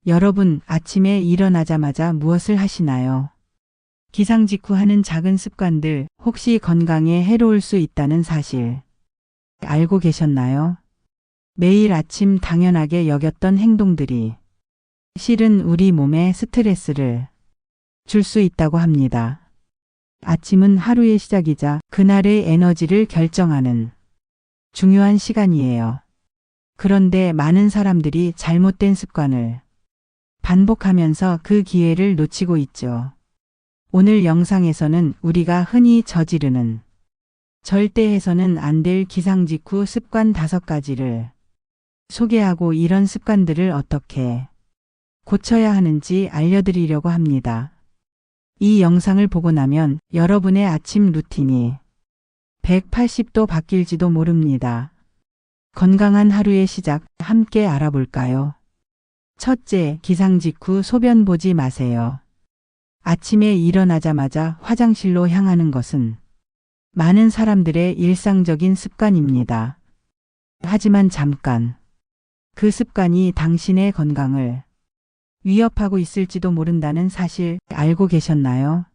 여러분, 아침에 일어나자마자 무엇을 하시나요? 기상 직후 하는 작은 습관들, 혹시 건강에 해로울 수 있다는 사실 알고 계셨나요? 매일 아침 당연하게 여겼던 행동들이 실은 우리 몸에 스트레스를 줄 수 있다고 합니다. 아침은 하루의 시작이자 그날의 에너지를 결정하는 중요한 시간이에요. 그런데 많은 사람들이 잘못된 습관을 반복하면서 그 기회를 놓치고 있죠. 오늘 영상에서는 우리가 흔히 저지르는 절대 해서는 안 될 기상 직후 습관 5가지를 소개하고 이런 습관들을 어떻게 고쳐야 하는지 알려드리려고 합니다. 이 영상을 보고 나면 여러분의 아침 루틴이 180도 바뀔지도 모릅니다. 건강한 하루의 시작 함께 알아볼까요? 첫째, 기상 직후 소변 보지 마세요. 아침에 일어나자마자 화장실로 향하는 것은 많은 사람들의 일상적인 습관입니다. 하지만 잠깐, 그 습관이 당신의 건강을 위협하고 있을지도 모른다는 사실 알고 계셨나요?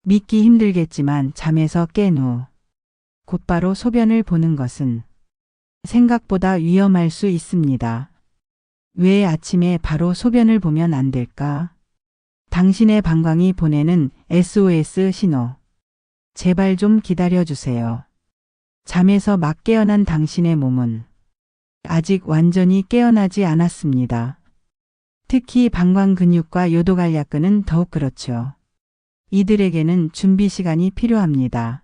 믿기 힘들겠지만 잠에서 깬 후 곧바로 소변을 보는 것은 생각보다 위험할 수 있습니다. 왜 아침에 바로 소변을 보면 안 될까? 당신의 방광이 보내는 SOS 신호. 제발 좀 기다려주세요. 잠에서 막 깨어난 당신의 몸은 아직 완전히 깨어나지 않았습니다. 특히 방광 근육과 요도관략근은 더욱 그렇죠. 이들에게는 준비 시간이 필요합니다.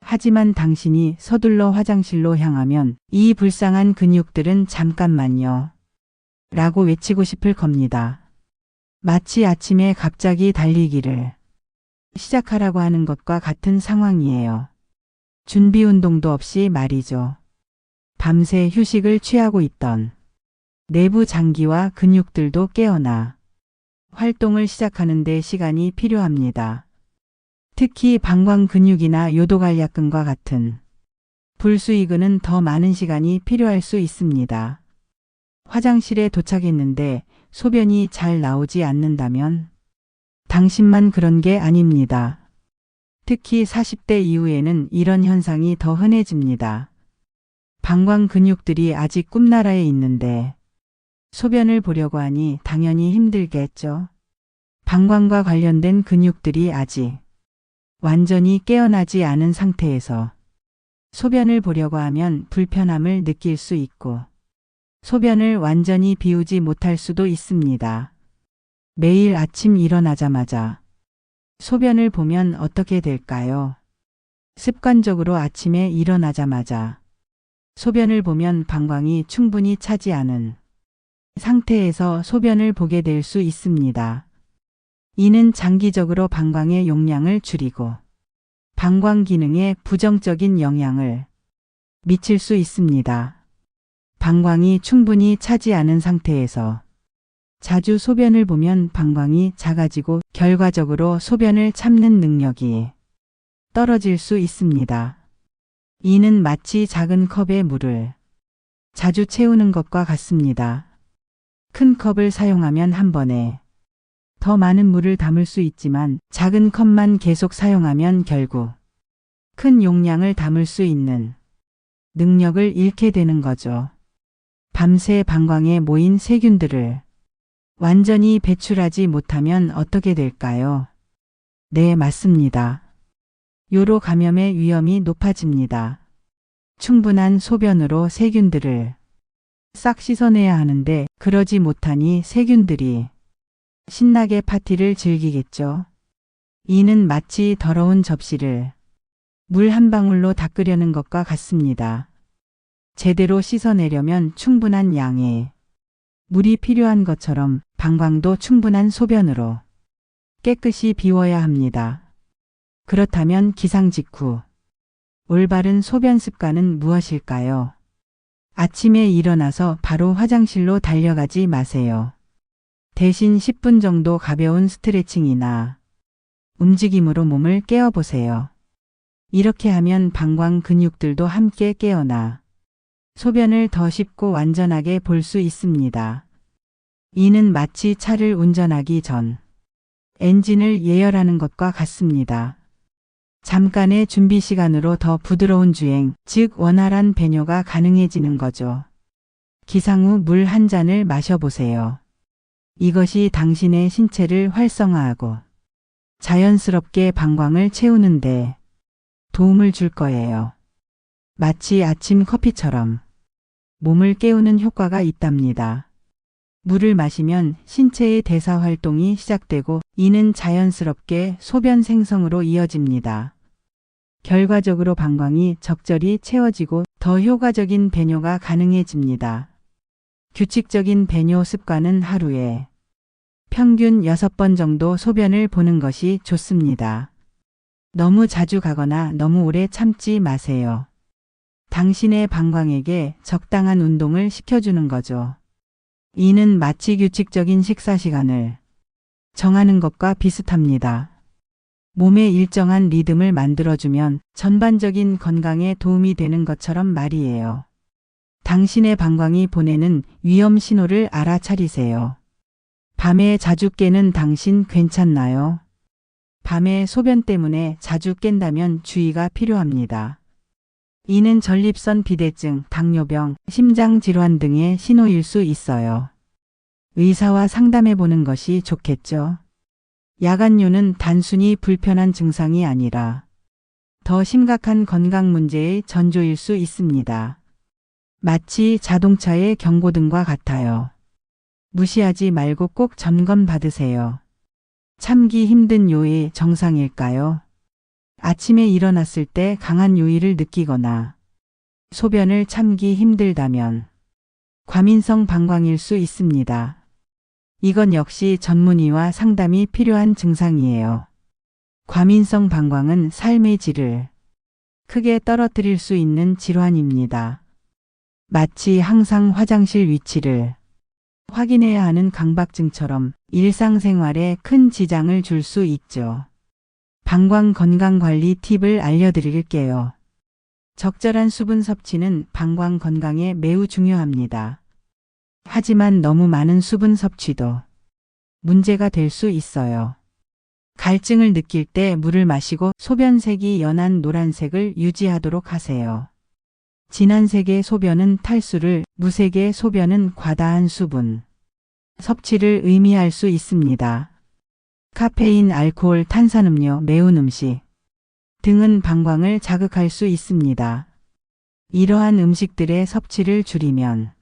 하지만 당신이 서둘러 화장실로 향하면 이 불쌍한 근육들은 잠깐만요. 라고 외치고 싶을 겁니다. 마치 아침에 갑자기 달리기를 시작하라고 하는 것과 같은 상황이에요. 준비 운동도 없이 말이죠. 밤새 휴식을 취하고 있던 내부 장기와 근육들도 깨어나 활동을 시작하는 데 시간이 필요합니다. 특히 방광 근육이나 요도관략근과 같은 불수의근은 더 많은 시간이 필요할 수 있습니다. 화장실에 도착했는데 소변이 잘 나오지 않는다면 당신만 그런 게 아닙니다. 특히 40대 이후에는 이런 현상이 더 흔해집니다. 방광 근육들이 아직 꿈나라에 있는데 소변을 보려고 하니 당연히 힘들겠죠. 방광과 관련된 근육들이 아직 완전히 깨어나지 않은 상태에서 소변을 보려고 하면 불편함을 느낄 수 있고 소변을 완전히 비우지 못할 수도 있습니다. 매일 아침 일어나자마자 소변을 보면 어떻게 될까요? 습관적으로 아침에 일어나자마자 소변을 보면 방광이 충분히 차지 않은 상태에서 소변을 보게 될 수 있습니다. 이는 장기적으로 방광의 용량을 줄이고 방광 기능에 부정적인 영향을 미칠 수 있습니다. 방광이 충분히 차지 않은 상태에서 자주 소변을 보면 방광이 작아지고 결과적으로 소변을 참는 능력이 떨어질 수 있습니다. 이는 마치 작은 컵에 물을 자주 채우는 것과 같습니다. 큰 컵을 사용하면 한 번에 더 많은 물을 담을 수 있지만 작은 컵만 계속 사용하면 결국 큰 용량을 담을 수 있는 능력을 잃게 되는 거죠. 밤새 방광에 모인 세균들을 완전히 배출하지 못하면 어떻게 될까요? 네, 맞습니다. 요로 감염의 위험이 높아집니다. 충분한 소변으로 세균들을 싹 씻어내야 하는데 그러지 못하니 세균들이 신나게 파티를 즐기겠죠. 이는 마치 더러운 접시를 물 한 방울로 닦으려는 것과 같습니다. 제대로 씻어내려면 충분한 양의 물이 필요한 것처럼 방광도 충분한 소변으로 깨끗이 비워야 합니다. 그렇다면 기상 직후 올바른 소변 습관은 무엇일까요? 아침에 일어나서 바로 화장실로 달려가지 마세요. 대신 10분 정도 가벼운 스트레칭이나 움직임으로 몸을 깨워보세요. 이렇게 하면 방광 근육들도 함께 깨어나 소변을 더 쉽고 완전하게 볼 수 있습니다. 이는 마치 차를 운전하기 전 엔진을 예열하는 것과 같습니다. 잠깐의 준비 시간으로 더 부드러운 주행, 즉 원활한 배뇨가 가능해지는 거죠. 기상 후 물 한 잔을 마셔보세요. 이것이 당신의 신체를 활성화하고 자연스럽게 방광을 채우는데 도움을 줄 거예요. 마치 아침 커피처럼 몸을 깨우는 효과가 있답니다. 물을 마시면 신체의 대사 활동이 시작되고 이는 자연스럽게 소변 생성으로 이어집니다. 결과적으로 방광이 적절히 채워지고 더 효과적인 배뇨가 가능해집니다. 규칙적인 배뇨 습관은 하루에 평균 6번 정도 소변을 보는 것이 좋습니다. 너무 자주 가거나 너무 오래 참지 마세요. 당신의 방광에게 적당한 운동을 시켜주는 거죠. 이는 마치 규칙적인 식사 시간을 정하는 것과 비슷합니다. 몸에 일정한 리듬을 만들어주면 전반적인 건강에 도움이 되는 것처럼 말이에요. 당신의 방광이 보내는 위험 신호를 알아차리세요. 밤에 자주 깨는 당신 괜찮나요? 밤에 소변 때문에 자주 깬다면 주의가 필요합니다. 이는 전립선 비대증, 당뇨병, 심장질환 등의 신호일 수 있어요. 의사와 상담해 보는 것이 좋겠죠. 야간뇨는 단순히 불편한 증상이 아니라 더 심각한 건강 문제의 전조일 수 있습니다. 마치 자동차의 경고등과 같아요. 무시하지 말고 꼭 점검 받으세요. 참기 힘든 요의 정상일까요? 아침에 일어났을 때 강한 요의를 느끼거나 소변을 참기 힘들다면 과민성 방광일 수 있습니다. 이건 역시 전문의와 상담이 필요한 증상이에요. 과민성 방광은 삶의 질을 크게 떨어뜨릴 수 있는 질환입니다. 마치 항상 화장실 위치를 확인해야 하는 강박증처럼 일상생활에 큰 지장을 줄 수 있죠. 방광 건강관리 팁을 알려드릴게요. 적절한 수분 섭취는 방광 건강에 매우 중요합니다. 하지만 너무 많은 수분 섭취도 문제가 될 수 있어요. 갈증을 느낄 때 물을 마시고 소변색이 연한 노란색을 유지하도록 하세요. 진한 색의 소변은 탈수를, 무색의 소변은 과다한 수분 섭취를 의미할 수 있습니다. 카페인, 알코올, 탄산음료, 매운 음식 등은 방광을 자극할 수 있습니다. 이러한 음식들의 섭취를 줄이면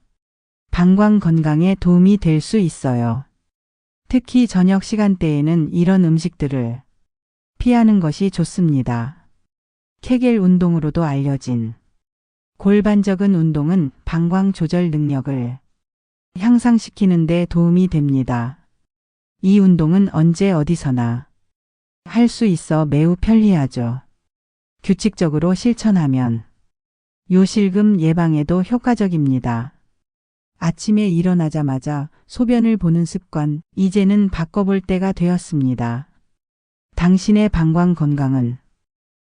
방광 건강에 도움이 될 수 있어요. 특히 저녁 시간대에는 이런 음식들을 피하는 것이 좋습니다. 케겔 운동으로도 알려진 골반적인 운동은 방광 조절 능력을 향상시키는 데 도움이 됩니다. 이 운동은 언제 어디서나 할 수 있어 매우 편리하죠. 규칙적으로 실천하면 요실금 예방에도 효과적입니다. 아침에 일어나자마자 소변을 보는 습관, 이제는 바꿔볼 때가 되었습니다. 당신의 방광 건강은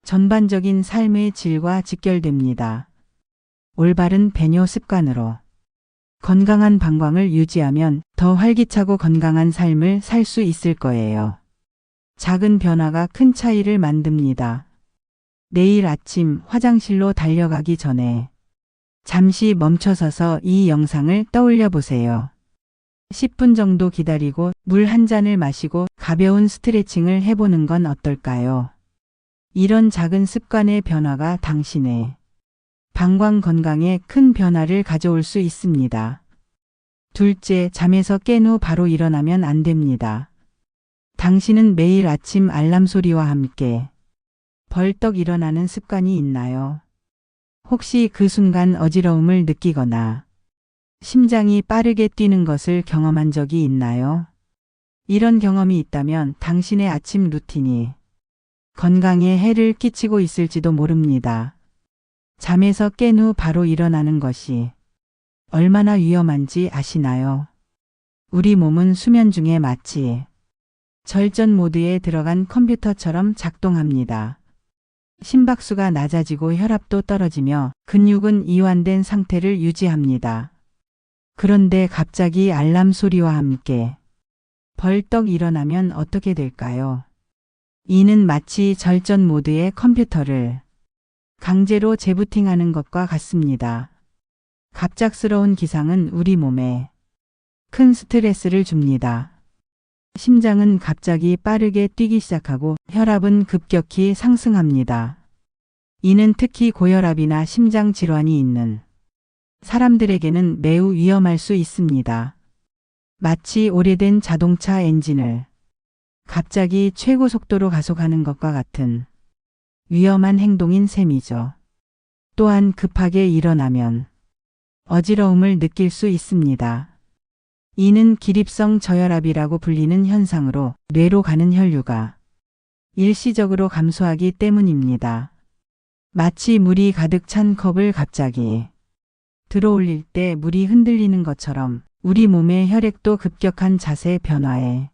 전반적인 삶의 질과 직결됩니다. 올바른 배뇨 습관으로 건강한 방광을 유지하면 더 활기차고 건강한 삶을 살 수 있을 거예요. 작은 변화가 큰 차이를 만듭니다. 내일 아침 화장실로 달려가기 전에 잠시 멈춰서서 이 영상을 떠올려 보세요. 10분 정도 기다리고 물 한 잔을 마시고 가벼운 스트레칭을 해보는 건 어떨까요? 이런 작은 습관의 변화가 당신의 방광 건강에 큰 변화를 가져올 수 있습니다. 둘째, 잠에서 깬 후 바로 일어나면 안 됩니다. 당신은 매일 아침 알람 소리와 함께 벌떡 일어나는 습관이 있나요? 혹시 그 순간 어지러움을 느끼거나 심장이 빠르게 뛰는 것을 경험한 적이 있나요? 이런 경험이 있다면 당신의 아침 루틴이 건강에 해를 끼치고 있을지도 모릅니다. 잠에서 깬 후 바로 일어나는 것이 얼마나 위험한지 아시나요? 우리 몸은 수면 중에 마치 절전 모드에 들어간 컴퓨터처럼 작동합니다. 심박수가 낮아지고 혈압도 떨어지며 근육은 이완된 상태를 유지합니다. 그런데 갑자기 알람 소리와 함께 벌떡 일어나면 어떻게 될까요? 이는 마치 절전 모드의 컴퓨터를 강제로 재부팅하는 것과 같습니다. 갑작스러운 기상은 우리 몸에 큰 스트레스를 줍니다. 심장은 갑자기 빠르게 뛰기 시작하고 혈압은 급격히 상승합니다. 이는 특히 고혈압이나 심장 질환이 있는 사람들에게는 매우 위험할 수 있습니다. 마치 오래된 자동차 엔진을 갑자기 최고 속도로 가속하는 것과 같은 위험한 행동인 셈이죠. 또한 급하게 일어나면 어지러움을 느낄 수 있습니다. 이는 기립성 저혈압이라고 불리는 현상으로 뇌로 가는 혈류가 일시적으로 감소하기 때문입니다. 마치 물이 가득 찬 컵을 갑자기 들어올릴 때 물이 흔들리는 것처럼 우리 몸의 혈액도 급격한 자세 변화에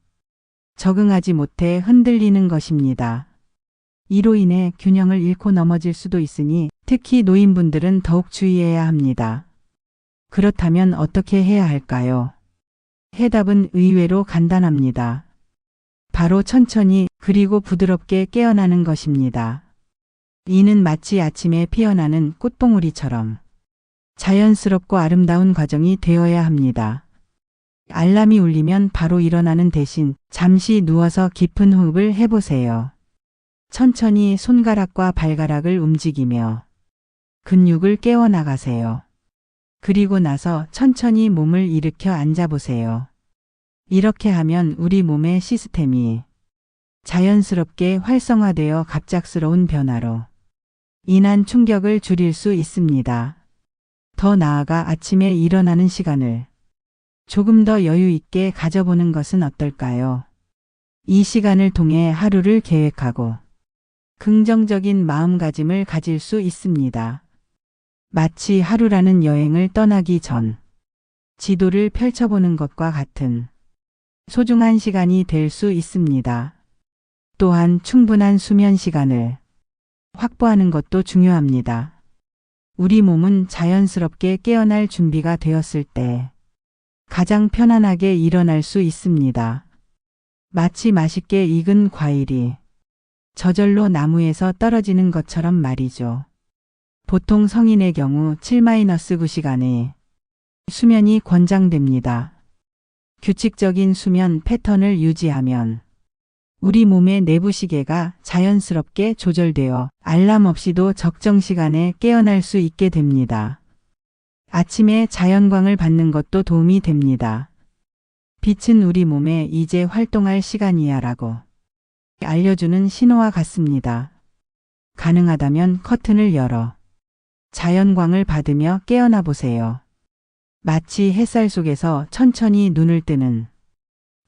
적응하지 못해 흔들리는 것입니다. 이로 인해 균형을 잃고 넘어질 수도 있으니 특히 노인분들은 더욱 주의해야 합니다. 그렇다면 어떻게 해야 할까요? 해답은 의외로 간단합니다. 바로 천천히 그리고 부드럽게 깨어나는 것입니다. 이는 마치 아침에 피어나는 꽃봉오리처럼 자연스럽고 아름다운 과정이 되어야 합니다. 알람이 울리면 바로 일어나는 대신 잠시 누워서 깊은 호흡을 해보세요. 천천히 손가락과 발가락을 움직이며 근육을 깨워나가세요. 그리고 나서 천천히 몸을 일으켜 앉아보세요. 이렇게 하면 우리 몸의 시스템이 자연스럽게 활성화되어 갑작스러운 변화로 인한 충격을 줄일 수 있습니다. 더 나아가 아침에 일어나는 시간을 조금 더 여유 있게 가져보는 것은 어떨까요? 이 시간을 통해 하루를 계획하고 긍정적인 마음가짐을 가질 수 있습니다. 마치 하루라는 여행을 떠나기 전 지도를 펼쳐보는 것과 같은 소중한 시간이 될 수 있습니다. 또한 충분한 수면 시간을 확보하는 것도 중요합니다. 우리 몸은 자연스럽게 깨어날 준비가 되었을 때 가장 편안하게 일어날 수 있습니다. 마치 맛있게 익은 과일이 저절로 나무에서 떨어지는 것처럼 말이죠. 보통 성인의 경우 7-9시간의 수면이 권장됩니다. 규칙적인 수면 패턴을 유지하면 우리 몸의 내부 시계가 자연스럽게 조절되어 알람 없이도 적정 시간에 깨어날 수 있게 됩니다. 아침에 자연광을 받는 것도 도움이 됩니다. 빛은 우리 몸에 이제 활동할 시간이야 라고 알려주는 신호와 같습니다. 가능하다면 커튼을 열어 자연광을 받으며 깨어나 보세요. 마치 햇살 속에서 천천히 눈을 뜨는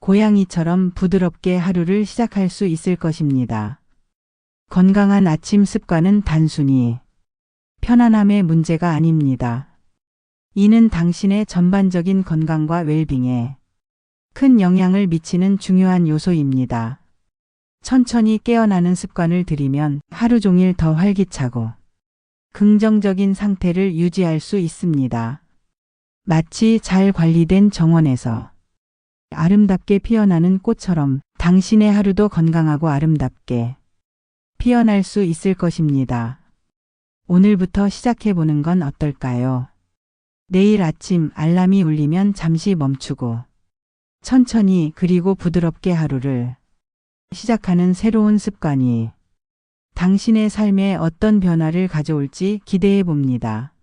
고양이처럼 부드럽게 하루를 시작할 수 있을 것입니다. 건강한 아침 습관은 단순히 편안함의 문제가 아닙니다. 이는 당신의 전반적인 건강과 웰빙에 큰 영향을 미치는 중요한 요소입니다. 천천히 깨어나는 습관을 들이면 하루 종일 더 활기차고 긍정적인 상태를 유지할 수 있습니다. 마치 잘 관리된 정원에서 아름답게 피어나는 꽃처럼 당신의 하루도 건강하고 아름답게 피어날 수 있을 것입니다. 오늘부터 시작해보는 건 어떨까요? 내일 아침 알람이 울리면 잠시 멈추고 천천히 그리고 부드럽게 하루를 시작하는 새로운 습관이 당신의 삶에 어떤 변화를 가져올지 기대해 봅니다.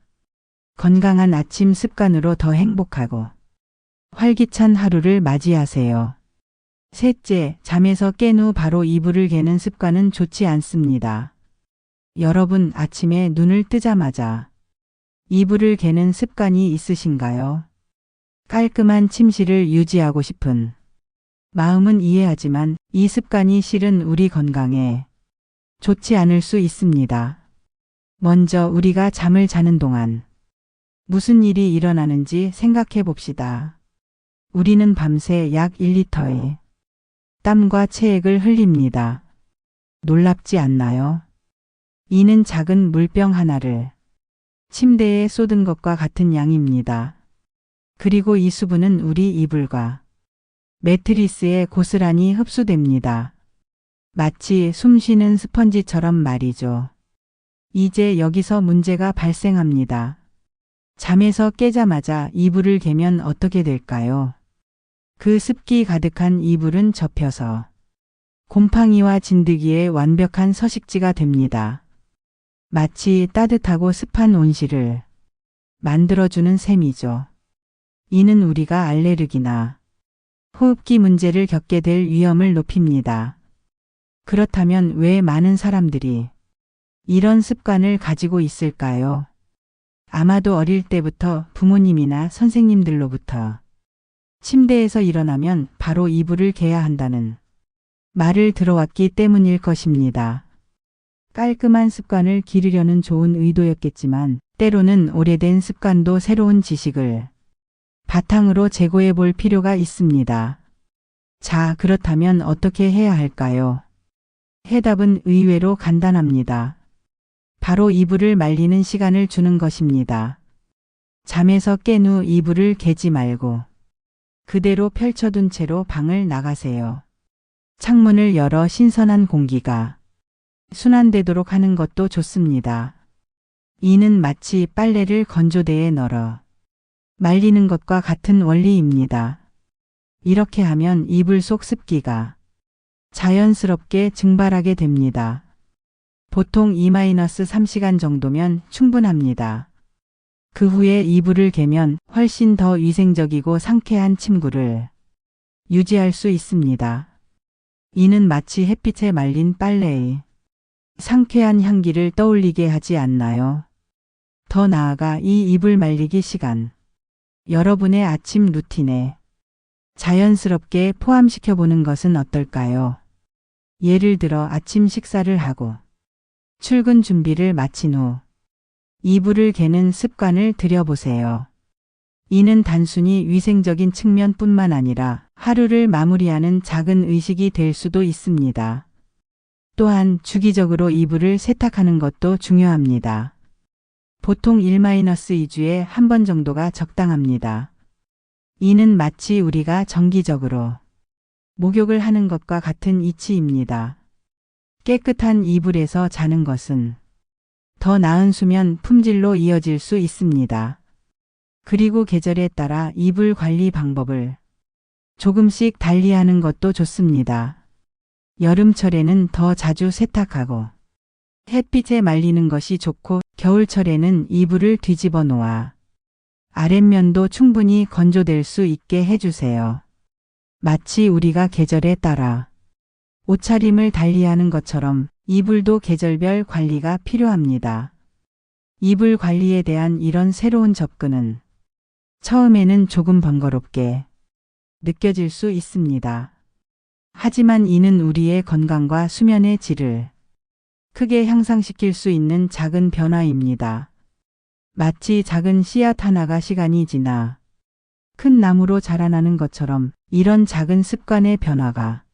건강한 아침 습관으로 더 행복하고 활기찬 하루를 맞이하세요. 셋째, 잠에서 깬 후 바로 이불을 개는 습관은 좋지 않습니다. 여러분 아침에 눈을 뜨자마자 이불을 개는 습관이 있으신가요? 깔끔한 침실을 유지하고 싶은 마음은 이해하지만 이 습관이 실은 우리 건강에 좋지 않을 수 있습니다. 먼저 우리가 잠을 자는 동안 무슨 일이 일어나는지 생각해 봅시다. 우리는 밤새 약 1리터의 땀과 체액을 흘립니다. 놀랍지 않나요? 이는 작은 물병 하나를 침대에 쏟은 것과 같은 양입니다. 그리고 이 수분은 우리 이불과 매트리스에 고스란히 흡수됩니다. 마치 숨 쉬는 스펀지처럼 말이죠. 이제 여기서 문제가 발생합니다. 잠에서 깨자마자 이불을 개면 어떻게 될까요? 그 습기 가득한 이불은 접혀서 곰팡이와 진드기의 완벽한 서식지가 됩니다. 마치 따뜻하고 습한 온실을 만들어주는 셈이죠. 이는 우리가 알레르기나 호흡기 문제를 겪게 될 위험을 높입니다. 그렇다면 왜 많은 사람들이 이런 습관을 가지고 있을까요? 아마도 어릴 때부터 부모님이나 선생님들로부터 침대에서 일어나면 바로 이불을 개야 한다는 말을 들어왔기 때문일 것입니다. 깔끔한 습관을 기르려는 좋은 의도였겠지만 때로는 오래된 습관도 새로운 지식을 바탕으로 재고해 볼 필요가 있습니다. 자, 그렇다면 어떻게 해야 할까요? 해답은 의외로 간단합니다. 바로 이불을 말리는 시간을 주는 것입니다. 잠에서 깬 후 이불을 개지 말고 그대로 펼쳐둔 채로 방을 나가세요. 창문을 열어 신선한 공기가 순환되도록 하는 것도 좋습니다. 이는 마치 빨래를 건조대에 널어 말리는 것과 같은 원리입니다. 이렇게 하면 이불 속 습기가 자연스럽게 증발하게 됩니다. 보통 2-3시간 정도면 충분합니다. 그 후에 이불을 개면 훨씬 더 위생적이고 상쾌한 침구를 유지할 수 있습니다. 이는 마치 햇빛에 말린 빨래의 상쾌한 향기를 떠올리게 하지 않나요? 더 나아가 이 이불 말리기 시간, 여러분의 아침 루틴에 자연스럽게 포함시켜 보는 것은 어떨까요? 예를 들어 아침 식사를 하고 출근 준비를 마친 후 이불을 개는 습관을 들여보세요. 이는 단순히 위생적인 측면뿐만 아니라 하루를 마무리하는 작은 의식이 될 수도 있습니다. 또한 주기적으로 이불을 세탁하는 것도 중요합니다. 보통 1-2주에 한 번 정도가 적당합니다. 이는 마치 우리가 정기적으로 목욕을 하는 것과 같은 이치입니다. 깨끗한 이불에서 자는 것은 더 나은 수면 품질로 이어질 수 있습니다. 그리고 계절에 따라 이불 관리 방법을 조금씩 달리하는 것도 좋습니다. 여름철에는 더 자주 세탁하고 햇빛에 말리는 것이 좋고 겨울철에는 이불을 뒤집어 놓아 아랫면도 충분히 건조될 수 있게 해주세요. 마치 우리가 계절에 따라 옷차림을 달리하는 것처럼 이불도 계절별 관리가 필요합니다. 이불 관리에 대한 이런 새로운 접근은 처음에는 조금 번거롭게 느껴질 수 있습니다. 하지만 이는 우리의 건강과 수면의 질을 크게 향상시킬 수 있는 작은 변화입니다. 마치 작은 씨앗 하나가 시간이 지나 큰 나무로 자라나는 것처럼 이런 작은 습관의 변화가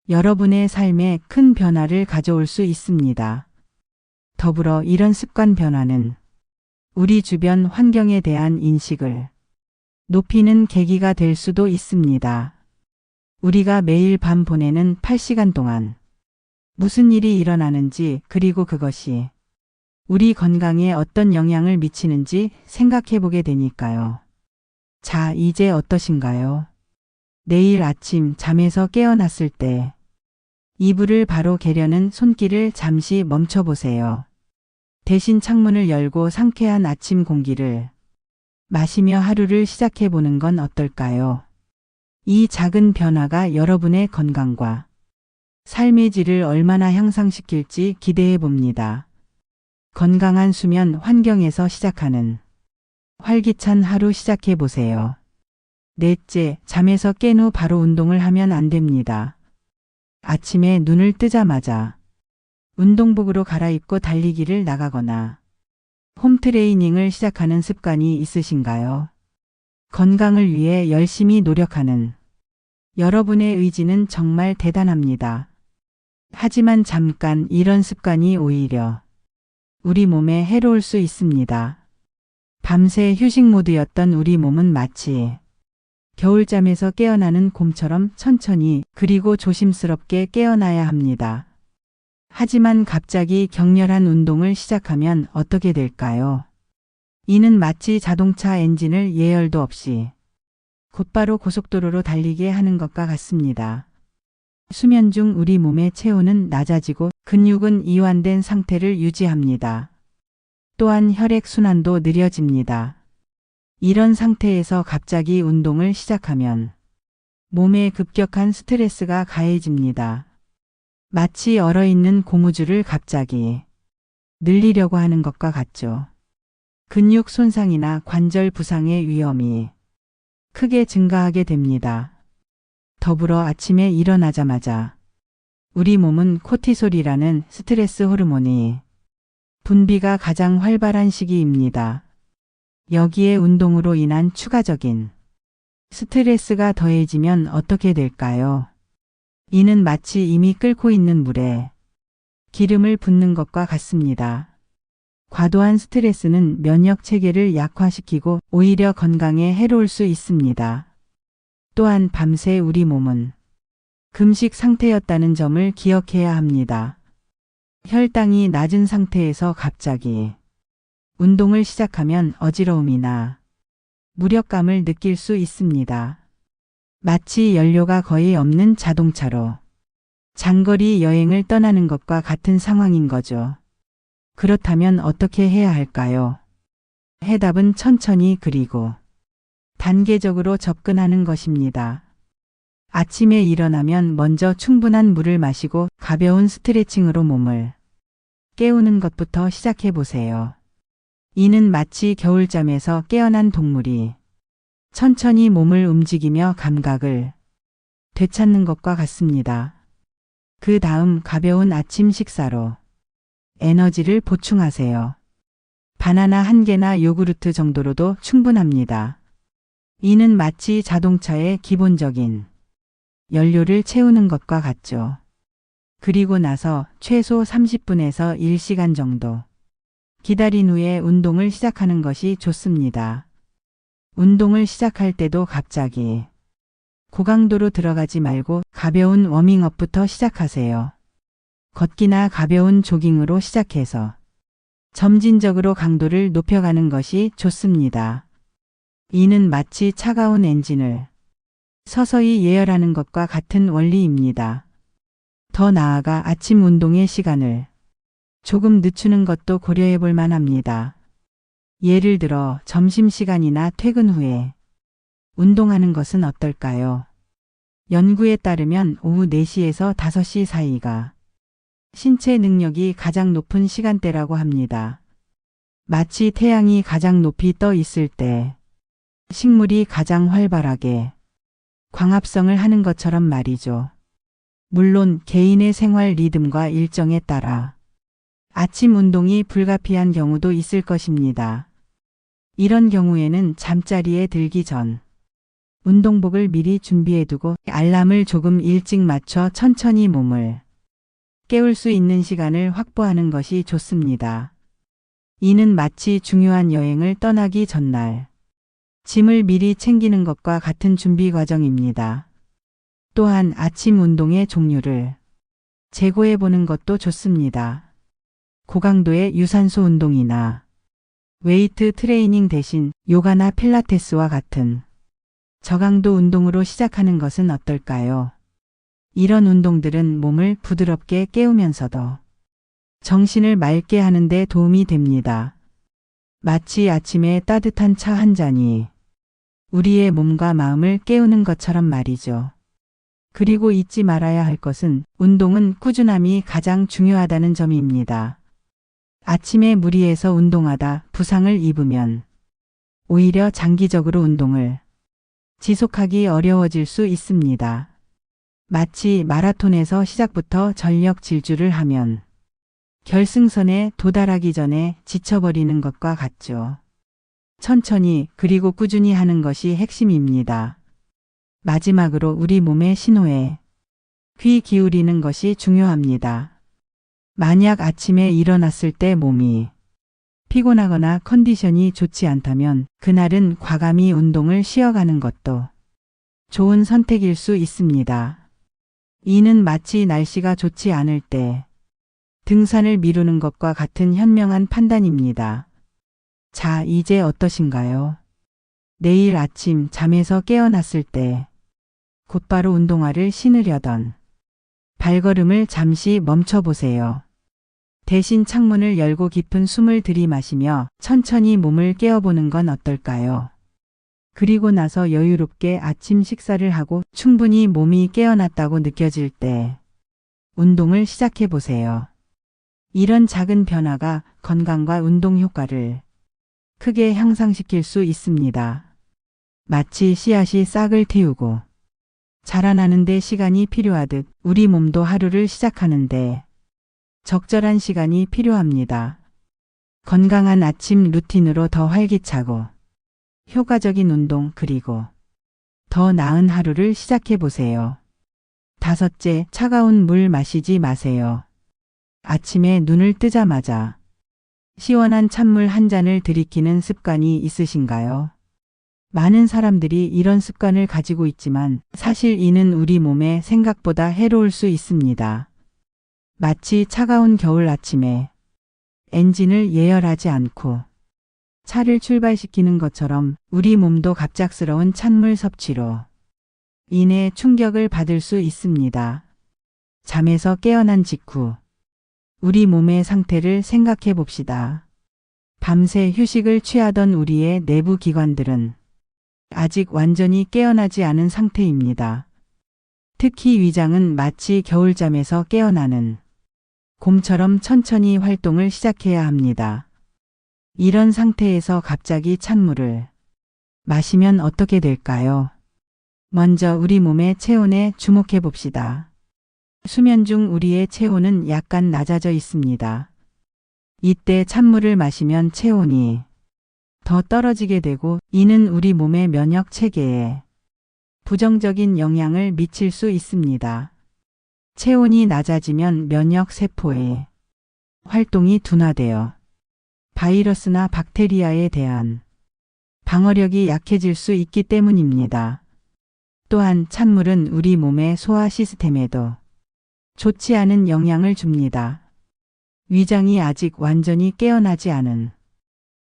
여러분의 삶에 큰 변화를 가져올 수 있습니다. 더불어 이런 습관 변화는 우리 주변 환경에 대한 인식을 높이는 계기가 될 수도 있습니다. 우리가 매일 밤 보내는 8시간 동안 무슨 일이 일어나는지 그리고 그것이 우리 건강에 어떤 영향을 미치는지 생각해 보게 되니까요. 자, 이제 어떠신가요? 내일 아침 잠에서 깨어났을 때 이불을 바로 개려는 손길을 잠시 멈춰 보세요. 대신 창문을 열고 상쾌한 아침 공기를 마시며 하루를 시작해 보는 건 어떨까요? 이 작은 변화가 여러분의 건강과 삶의 질을 얼마나 향상시킬지 기대해 봅니다. 건강한 수면 환경에서 시작하는 활기찬 하루 시작해 보세요. 넷째, 잠에서 깬 후 바로 운동을 하면 안 됩니다. 아침에 눈을 뜨자마자 운동복으로 갈아입고 달리기를 나가거나 홈트레이닝을 시작하는 습관이 있으신가요? 건강을 위해 열심히 노력하는 여러분의 의지는 정말 대단합니다. 하지만 잠깐 이런 습관이 오히려 우리 몸에 해로울 수 있습니다. 밤새 휴식 모드였던 우리 몸은 마치 겨울잠에서 깨어나는 곰처럼 천천히 그리고 조심스럽게 깨어나야 합니다. 하지만 갑자기 격렬한 운동을 시작하면 어떻게 될까요? 이는 마치 자동차 엔진을 예열도 없이 곧바로 고속도로로 달리게 하는 것과 같습니다. 수면 중 우리 몸의 체온은 낮아지고 근육은 이완된 상태를 유지합니다. 또한 혈액순환도 느려집니다. 이런 상태에서 갑자기 운동을 시작하면 몸에 급격한 스트레스가 가해집니다. 마치 얼어있는 고무줄을 갑자기 늘리려고 하는 것과 같죠. 근육 손상이나 관절 부상의 위험이 크게 증가하게 됩니다. 더불어 아침에 일어나자마자 우리 몸은 코티솔이라는 스트레스 호르몬이 분비가 가장 활발한 시기입니다. 여기에 운동으로 인한 추가적인 스트레스가 더해지면 어떻게 될까요? 이는 마치 이미 끓고 있는 물에 기름을 붓는 것과 같습니다. 과도한 스트레스는 면역 체계를 약화시키고 오히려 건강에 해로울 수 있습니다. 또한 밤새 우리 몸은 금식 상태였다는 점을 기억해야 합니다. 혈당이 낮은 상태에서 갑자기 운동을 시작하면 어지러움이나 무력감을 느낄 수 있습니다. 마치 연료가 거의 없는 자동차로 장거리 여행을 떠나는 것과 같은 상황인 거죠. 그렇다면 어떻게 해야 할까요? 해답은 천천히 그리고 단계적으로 접근하는 것입니다. 아침에 일어나면 먼저 충분한 물을 마시고 가벼운 스트레칭으로 몸을 깨우는 것부터 시작해 보세요. 이는 마치 겨울잠에서 깨어난 동물이 천천히 몸을 움직이며 감각을 되찾는 것과 같습니다. 그 다음 가벼운 아침 식사로 에너지를 보충하세요. 바나나 한 개나 요구르트 정도로도 충분합니다. 이는 마치 자동차의 기본적인 연료를 채우는 것과 같죠. 그리고 나서 최소 30분에서 1시간 정도 기다린 후에 운동을 시작하는 것이 좋습니다. 운동을 시작할 때도 갑자기 고강도로 들어가지 말고 가벼운 워밍업부터 시작하세요. 걷기나 가벼운 조깅으로 시작해서 점진적으로 강도를 높여가는 것이 좋습니다. 이는 마치 차가운 엔진을 서서히 예열하는 것과 같은 원리입니다. 더 나아가 아침 운동의 시간을 조금 늦추는 것도 고려해 볼 만합니다. 예를 들어 점심시간이나 퇴근 후에 운동하는 것은 어떨까요? 연구에 따르면 오후 4시에서 5시 사이가 신체 능력이 가장 높은 시간대라고 합니다. 마치 태양이 가장 높이 떠 있을 때 식물이 가장 활발하게 광합성을 하는 것처럼 말이죠. 물론 개인의 생활 리듬과 일정에 따라 아침 운동이 불가피한 경우도 있을 것입니다. 이런 경우에는 잠자리에 들기 전 운동복을 미리 준비해두고 알람을 조금 일찍 맞춰 천천히 몸을 깨울 수 있는 시간을 확보하는 것이 좋습니다. 이는 마치 중요한 여행을 떠나기 전날 짐을 미리 챙기는 것과 같은 준비 과정입니다. 또한 아침 운동의 종류를 재고해 보는 것도 좋습니다. 고강도의 유산소 운동이나 웨이트 트레이닝 대신 요가나 필라테스와 같은 저강도 운동으로 시작하는 것은 어떨까요? 이런 운동들은 몸을 부드럽게 깨우면서도 정신을 맑게 하는 데 도움이 됩니다. 마치 아침에 따뜻한 차 한 잔이 우리의 몸과 마음을 깨우는 것처럼 말이죠. 그리고 잊지 말아야 할 것은 운동은 꾸준함이 가장 중요하다는 점입니다. 아침에 무리해서 운동하다 부상을 입으면 오히려 장기적으로 운동을 지속하기 어려워질 수 있습니다. 마치 마라톤에서 시작부터 전력 질주를 하면 결승선에 도달하기 전에 지쳐버리는 것과 같죠. 천천히 그리고 꾸준히 하는 것이 핵심입니다. 마지막으로 우리 몸의 신호에 귀 기울이는 것이 중요합니다. 만약 아침에 일어났을 때 몸이 피곤하거나 컨디션이 좋지 않다면 그날은 과감히 운동을 쉬어가는 것도 좋은 선택일 수 있습니다. 이는 마치 날씨가 좋지 않을 때 등산을 미루는 것과 같은 현명한 판단입니다. 자, 이제 어떠신가요? 내일 아침 잠에서 깨어났을 때 곧바로 운동화를 신으려던 발걸음을 잠시 멈춰보세요. 대신 창문을 열고 깊은 숨을 들이마시며 천천히 몸을 깨워보는 건 어떨까요? 그리고 나서 여유롭게 아침 식사를 하고 충분히 몸이 깨어났다고 느껴질 때 운동을 시작해보세요. 이런 작은 변화가 건강과 운동 효과를 크게 향상시킬 수 있습니다. 마치 씨앗이 싹을 틔우고 자라나는데 시간이 필요하듯 우리 몸도 하루를 시작하는데 적절한 시간이 필요합니다. 건강한 아침 루틴으로 더 활기차고 효과적인 운동 그리고 더 나은 하루를 시작해 보세요. 5째, 차가운 물 마시지 마세요. 아침에 눈을 뜨자마자 시원한 찬물 한 잔을 들이키는 습관이 있으신가요? 많은 사람들이 이런 습관을 가지고 있지만 사실 이는 우리 몸에 생각보다 해로울 수 있습니다. 마치 차가운 겨울 아침에 엔진을 예열하지 않고 차를 출발시키는 것처럼 우리 몸도 갑작스러운 찬물 섭취로 인해 충격을 받을 수 있습니다. 잠에서 깨어난 직후 우리 몸의 상태를 생각해 봅시다. 밤새 휴식을 취하던 우리의 내부 기관들은 아직 완전히 깨어나지 않은 상태입니다. 특히 위장은 마치 겨울잠에서 깨어나는 곰처럼 천천히 활동을 시작해야 합니다. 이런 상태에서 갑자기 찬물을 마시면 어떻게 될까요? 먼저 우리 몸의 체온에 주목해 봅시다. 수면 중 우리의 체온은 약간 낮아져 있습니다. 이때 찬물을 마시면 체온이 더 떨어지게 되고 이는 우리 몸의 면역 체계에 부정적인 영향을 미칠 수 있습니다. 체온이 낮아지면 면역 세포의 활동이 둔화되어 바이러스나 박테리아에 대한 방어력이 약해질 수 있기 때문입니다. 또한 찬물은 우리 몸의 소화 시스템에도 좋지 않은 영향을 줍니다. 위장이 아직 완전히 깨어나지 않은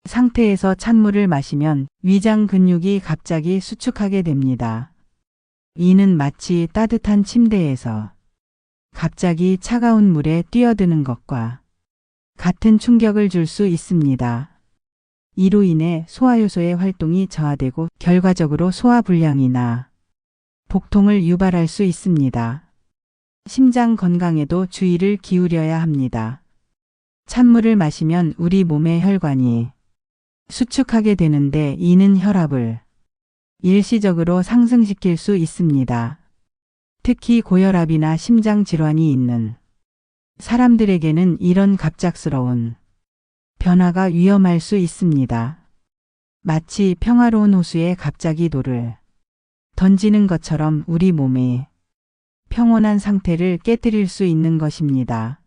상태에서 찬물을 마시면 위장 근육이 갑자기 수축하게 됩니다. 이는 마치 따뜻한 침대에서 갑자기 차가운 물에 뛰어드는 것과 같은 충격을 줄 수 있습니다. 이로 인해 소화효소의 활동이 저하되고 결과적으로 소화불량이나 복통을 유발할 수 있습니다. 심장 건강에도 주의를 기울여야 합니다. 찬물을 마시면 우리 몸의 혈관이 수축하게 되는데 이는 혈압을 일시적으로 상승시킬 수 있습니다. 특히 고혈압이나 심장 질환이 있는 사람들에게는 이런 갑작스러운 변화가 위험할 수 있습니다. 마치 평화로운 호수에 갑자기 돌을 던지는 것처럼 우리 몸의 평온한 상태를 깨뜨릴 수 있는 것입니다.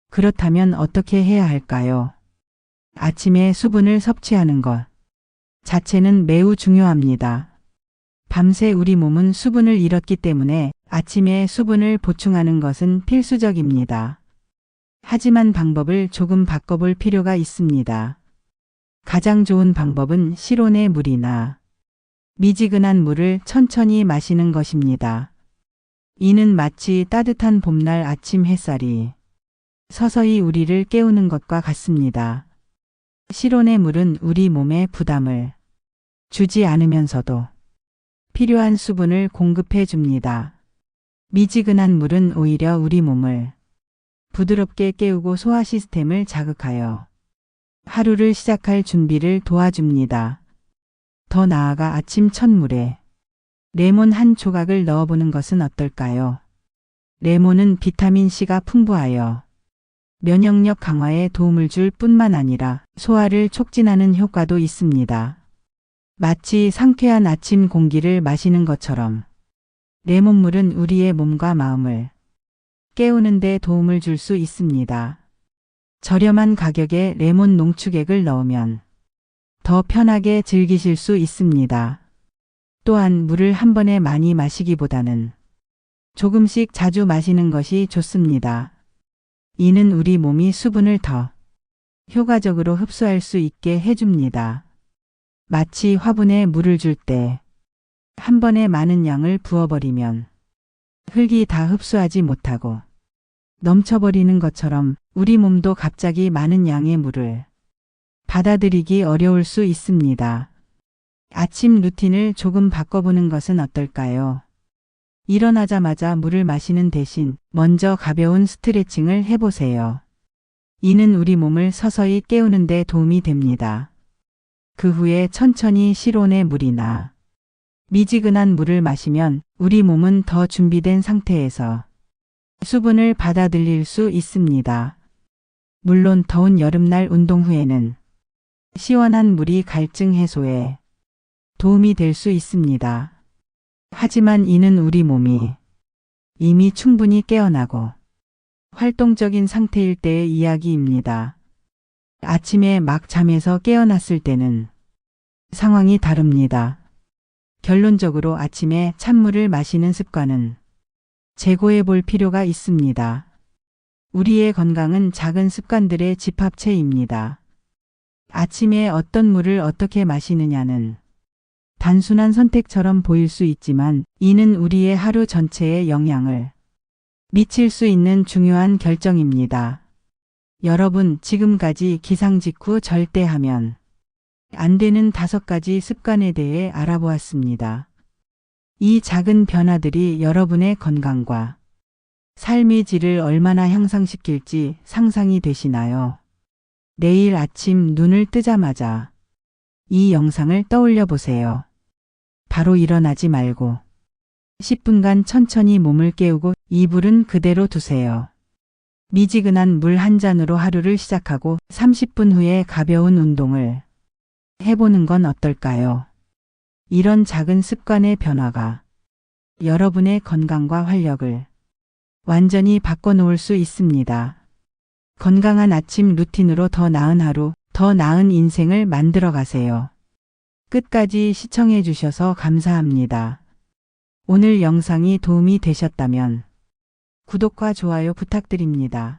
그렇다면 어떻게 해야 할까요? 아침에 수분을 섭취하는 것 자체는 매우 중요합니다. 밤새 우리 몸은 수분을 잃었기 때문에 아침에 수분을 보충하는 것은 필수적입니다. 하지만 방법을 조금 바꿔볼 필요가 있습니다. 가장 좋은 방법은 실온의 물이나 미지근한 물을 천천히 마시는 것입니다. 이는 마치 따뜻한 봄날 아침 햇살이 서서히 우리를 깨우는 것과 같습니다. 실온의 물은 우리 몸에 부담을 주지 않으면서도 필요한 수분을 공급해 줍니다. 미지근한 물은 오히려 우리 몸을 부드럽게 깨우고 소화 시스템을 자극하여 하루를 시작할 준비를 도와줍니다. 더 나아가 아침 첫물에 레몬 한 조각을 넣어보는 것은 어떨까요? 레몬은 비타민C가 풍부하여 면역력 강화에 도움을 줄 뿐만 아니라 소화를 촉진하는 효과도 있습니다. 마치 상쾌한 아침 공기를 마시는 것처럼 레몬물은 우리의 몸과 마음을 깨우는 데 도움을 줄 수 있습니다. 저렴한 가격에 레몬 농축액을 넣으면 더 편하게 즐기실 수 있습니다. 또한 물을 한 번에 많이 마시기보다는 조금씩 자주 마시는 것이 좋습니다. 이는 우리 몸이 수분을 더 효과적으로 흡수할 수 있게 해줍니다. 마치 화분에 물을 줄 때 한 번에 많은 양을 부어버리면 흙이 다 흡수하지 못하고 넘쳐버리는 것처럼 우리 몸도 갑자기 많은 양의 물을 받아들이기 어려울 수 있습니다. 아침 루틴을 조금 바꿔보는 것은 어떨까요? 일어나자마자 물을 마시는 대신 먼저 가벼운 스트레칭을 해보세요. 이는 우리 몸을 서서히 깨우는 데 도움이 됩니다. 그 후에 천천히 실온의 물이나 미지근한 물을 마시면 우리 몸은 더 준비된 상태에서 수분을 받아들일 수 있습니다. 물론 더운 여름날 운동 후에는 시원한 물이 갈증 해소에 도움이 될 수 있습니다. 하지만 이는 우리 몸이 이미 충분히 깨어나고 활동적인 상태일 때의 이야기입니다. 아침에 막 잠에서 깨어났을 때는 상황이 다릅니다. 결론적으로 아침에 찬물을 마시는 습관은 재고해 볼 필요가 있습니다. 우리의 건강은 작은 습관들의 집합체입니다. 아침에 어떤 물을 어떻게 마시느냐는 단순한 선택처럼 보일 수 있지만 이는 우리의 하루 전체에 영향을 미칠 수 있는 중요한 결정입니다. 여러분, 지금까지 기상 직후 절대 하면 안 되는 5가지 습관에 대해 알아보았습니다. 이 작은 변화들이 여러분의 건강과 삶의 질을 얼마나 향상시킬지 상상이 되시나요? 내일 아침 눈을 뜨자마자 이 영상을 떠올려 보세요. 바로 일어나지 말고 10분간 천천히 몸을 깨우고 이불은 그대로 두세요. 미지근한 물 한 잔으로 하루를 시작하고 30분 후에 가벼운 운동을 해보는 건 어떨까요? 이런 작은 습관의 변화가 여러분의 건강과 활력을 완전히 바꿔놓을 수 있습니다. 건강한 아침 루틴으로 더 나은 하루, 더 나은 인생을 만들어 가세요. 끝까지 시청해 주셔서 감사합니다. 오늘 영상이 도움이 되셨다면 구독과 좋아요 부탁드립니다.